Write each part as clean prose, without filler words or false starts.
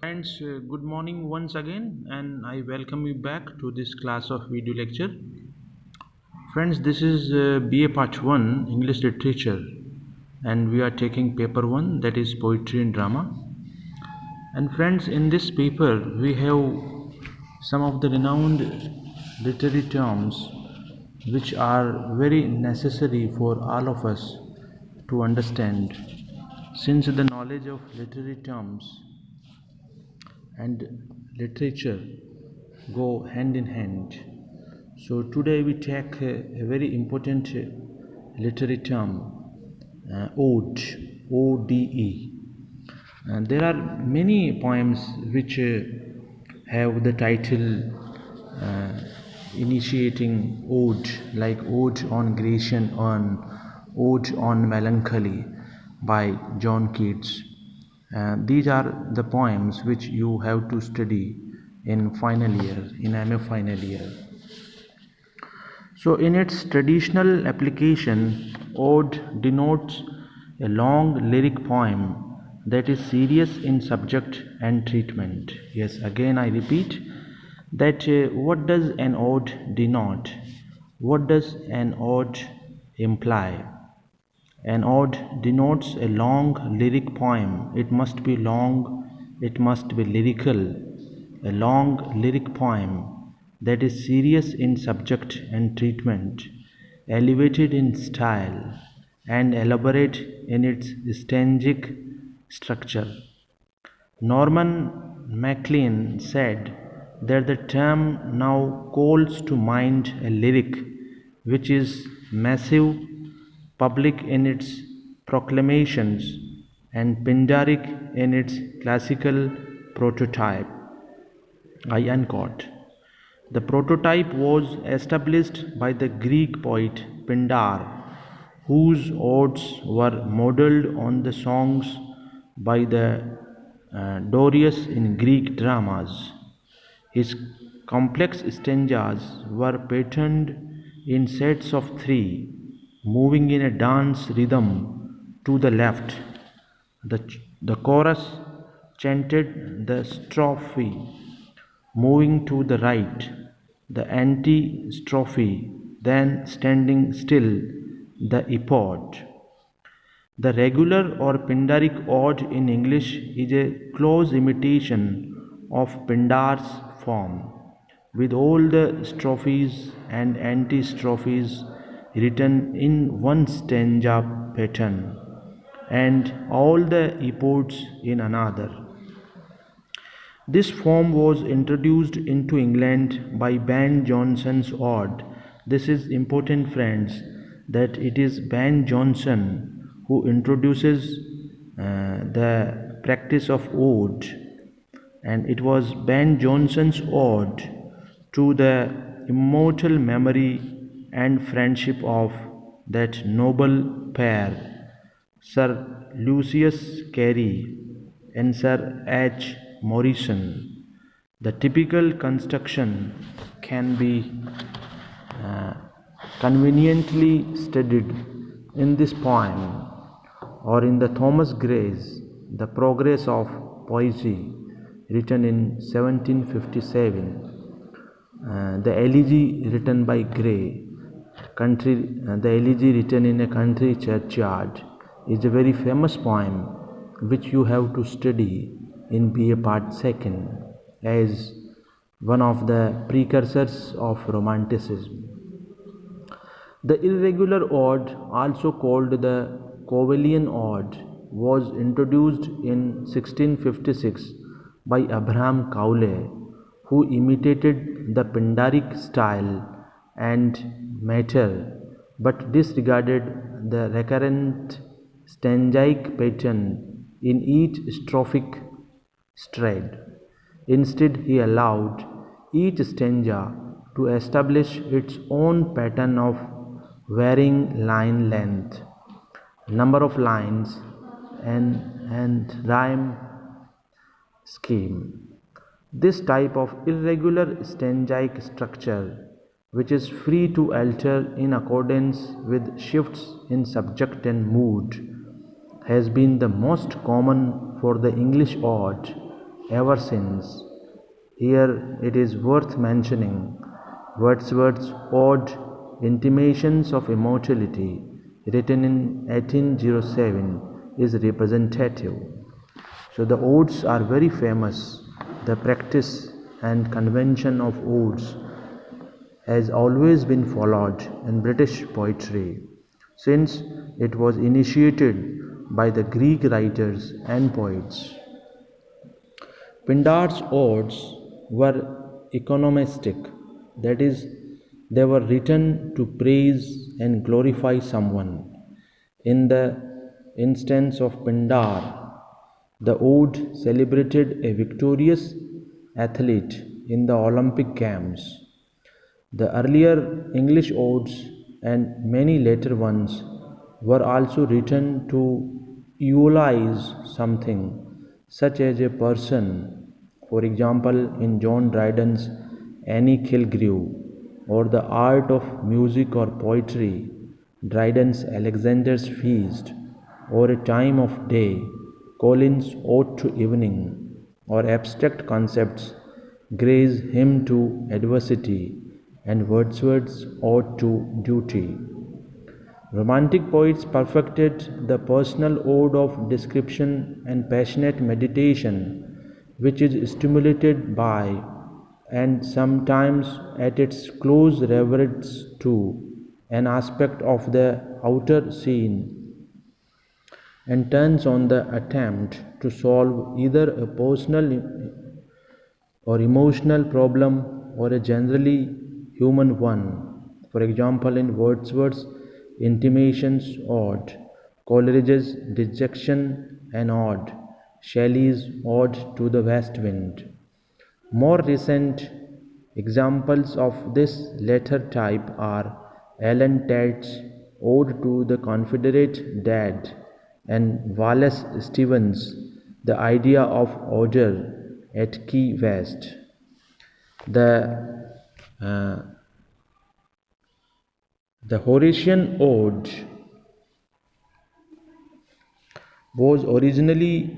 Friends, good morning once again, and I welcome you back to this class of video lecture. Friends, this is BA Part 1 English Literature, and we are taking paper 1, that is Poetry and Drama. And friends, in this paper, we have some of the renowned literary terms which are very necessary for all of us to understand, since the knowledge of literary terms and literature go hand in hand. So today we take a very important literary term, ode, O-D-E. And there are many poems which have the title uh, initiating ode, like Ode on Grecian Urn, Ode on Melancholy by John Keats. These are the poems which you have to study in final year, in MA final year. So, in its traditional application, ode denotes a long lyric poem that is serious in subject and treatment. Yes, again I repeat that what does an ode denote? What does an ode imply? An ode denotes a long lyric poem. It must be long, it must be lyrical. A long lyric poem that is serious in subject and treatment, elevated in style, and elaborate in its stanzic structure. Norman Maclean said that the term now calls to mind a lyric which is massive, public in its proclamations, and Pindaric in its classical prototype. I unquote. The prototype was established by the Greek poet Pindar, whose odes were modelled on the songs by the Dorius in Greek dramas. His complex stanzas were patterned in sets of three, moving in a dance rhythm to the left. The chorus chanted the strophe, moving to the right, the antistrophe, then standing still, the epode. The regular or Pindaric ode in English is a close imitation of Pindar's form, with all the strophes and antistrophes written in one stanza pattern, and all the epodes in another. This form was introduced into England by Ben Jonson's ode. This is important, friends, that it is Ben Jonson who introduces the practice of ode, and it was Ben Jonson's ode to the immortal memory and friendship of that noble pair, Sir Lucius Carey and Sir H. Morrison. The typical construction can be uh, conveniently studied in this poem or in the Thomas Gray's The Progress of Poesy, written in 1757. The elegy written by Gray, the elegy written in a country churchyard, is a very famous poem which you have to study in BA Part 2 as one of the precursors of Romanticism. The irregular ode, also called the Covelian ode, was introduced in 1656 by Abraham Cowley, who imitated the Pindaric style and meter but disregarded the recurrent stanzaic pattern in each strophic strand. Instead, he allowed each stanza to establish its own pattern of varying line length, number of lines, and rhyme scheme. This type of irregular stanzaic structure, which is free to alter in accordance with shifts in subject and mood, has been the most common for the English ode ever since. Here it is worth mentioning Wordsworth's Ode Intimations of Immortality, written in 1807, is representative. So the odes are very famous. The practice and convention of odes has always been followed in British poetry since it was initiated by the Greek writers and poets. Pindar's odes were economistic, that is, they were written to praise and glorify someone. In the instance of Pindar, the ode celebrated a victorious athlete in the Olympic Games. The earlier English odes and many later ones were also written to eulogize something, such as a person, for example, in John Dryden's Annie Killigrew, or the art of music or poetry, Dryden's Alexander's Feast, or a time of day, Collins' Ode to Evening, or abstract concepts, Gray's Hymn to Adversity, and Wordsworth's Ode to Duty. Romantic poets perfected the personal ode of description and passionate meditation, which is stimulated by and sometimes at its close reverts to an aspect of the outer scene and turns on the attempt to solve either a personal or emotional problem or a generally human one. For example, in Wordsworth's Intimations Ode, Coleridge's Dejection and Ode, Shelley's Ode to the West Wind. More recent examples of this latter type are Alan Tate's Ode to the Confederate Dead and Wallace Stevens' The Idea of Order at Key West. The, uh, the Horatian Ode was originally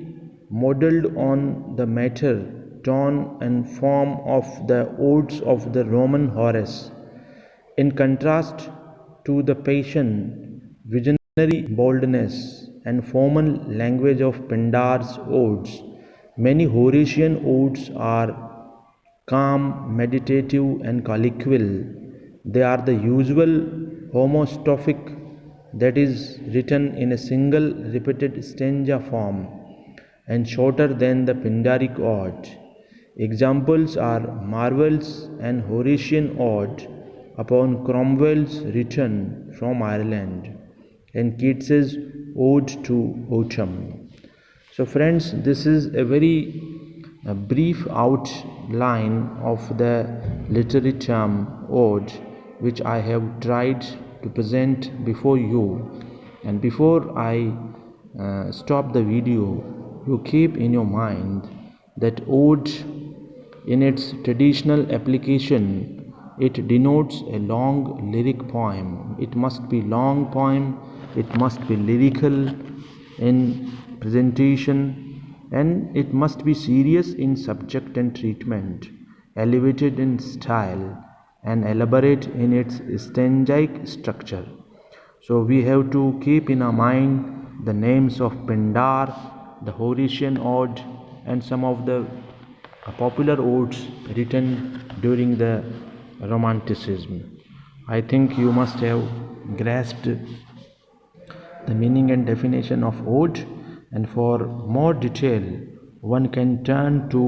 modeled on the matter, tone, and form of the odes of the Roman Horace. In contrast to the passion, visionary boldness, and formal language of Pindar's odes, many Horatian odes are calm, meditative, and colloquial. They are the usual homostrophic, that is, written in a single repeated stanza form and shorter than the Pindaric ode. Examples are Marvell's and Horatian ode upon Cromwell's return from Ireland and Keats's Ode to Autumn. So, friends, this is a very brief outline of the literary term ode, which I have tried to present before you. And before I stop the video, you keep in your mind that ode, in its traditional application, it denotes a long lyric poem. It must be long poem, it must be lyrical in presentation, and it must be serious in subject and treatment, elevated in style, and elaborate in its stanzaic structure. So we have to keep in our mind the names of Pindar, the Horatian Ode, and some of the popular odes written during the Romanticism. I think you must have grasped the meaning and definition of ode, and for more detail one can turn to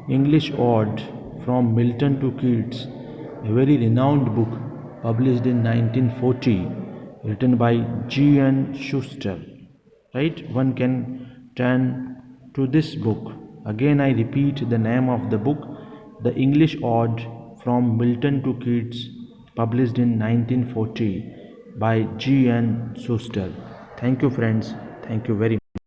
English Ode from Milton to Keats, a very renowned book published in 1940, written by G.N. Schuster. Right, one can turn to this book. Again I repeat the name of the book, The English Ode from Milton to Keats, published in 1940 by G.N. Schuster. Thank you, friends. Thank you very much.